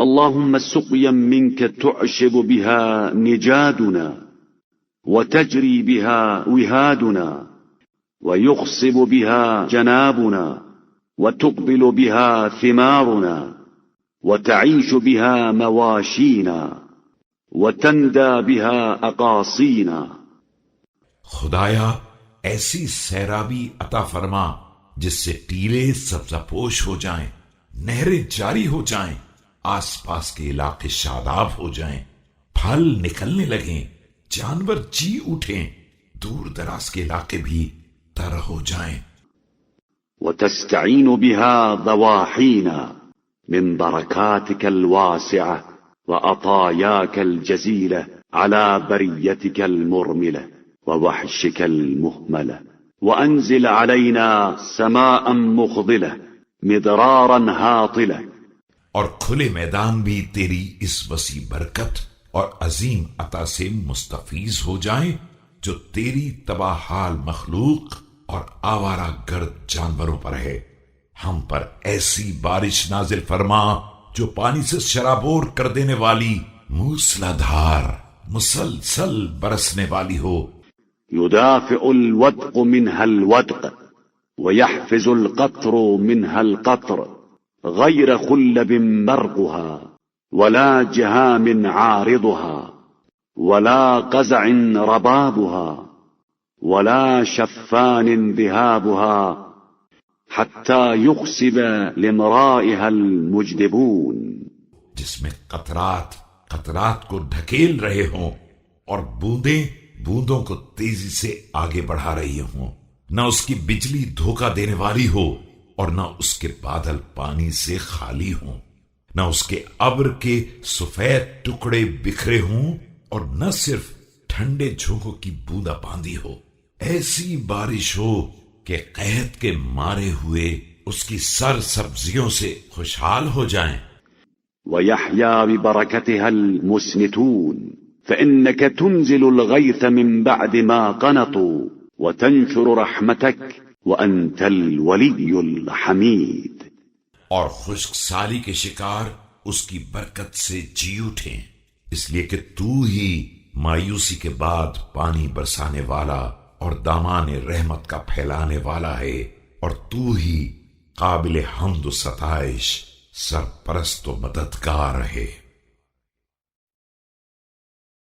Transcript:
اللهم سقيا منك تعشب بها نجادنا وتجري بها وهادنا ويخصب بها جنابنا وتقبل بها ثمارنا وتعيش بها مواشينا وتندى بها أقاصينا. خدایا ایسی سیرابی عطا فرما جس سے ٹیلے سبزہ پوش ہو جائیں، نہریں جاری ہو جائیں، آس پاس کے علاقے شاداب ہو جائیں، پھل نکلنے لگیں، جانور جی اٹھیں، دور دراز کے علاقے بھی تر ہو جائیں. وتستعين بها ضواحينا من بركاتك الواسعة وعطاياك الجزيلة على بريتك المرملة ووحشك المهملة، وأنزل علينا سماء مخضلة مدرارا هاطلة. اور کھلے میدان بھی تیری اس وسیع برکت اور عظیم عطا سے مستفیض ہو جائیں جو تیری تباہ حال مخلوق اور آوارہ گرد جانوروں پر ہے. ہم پر ایسی بارش نازل فرما جو پانی سے شرابور کر دینے والی، موسلا دھار مسلسل برسنے والی ہو. يدافع الودق منها الودق ويحفز القطر منها القطر غير خلب برقها ولا جهام عارضها ولا قزع ربابها ولا شفان ذهابها حتى يخسب لمرائها المجدبون. جس میں قطرات قطرات کو ڈھکیل رہے ہوں اور بوندیں بوندوں کو تیزی سے آگے بڑھا رہی ہوں. نہ اس کی بجلی دھوکہ دینے والی ہو اور نہ اس کے بادل پانی سے خالی ہوں، نہ اس کے ابر کے سفید ٹکڑے بکھرے ہوں اور نہ صرف ٹھنڈے جھونکوں کی بوندا باندی ہو. ایسی بارش ہو کہ قحط کے مارے ہوئے اس کی سر سبزیوں سے خوشحال ہو جائیں. ويحيا ببركتها المسنتون فإنك تنزل الغيث من بعد ما قنطوا وتنشر رحمتك وأنت الولي الحميد. اور خشک سالی کے شکار اس کی برکت سے جی اٹھیں، اس لیے کہ تو ہی مایوسی کے بعد پانی برسانے والا اور دامان رحمت کا پھیلانے والا ہے، اور تو ہی قابل حمد و ستائش، سرپرست و مددگار ہے.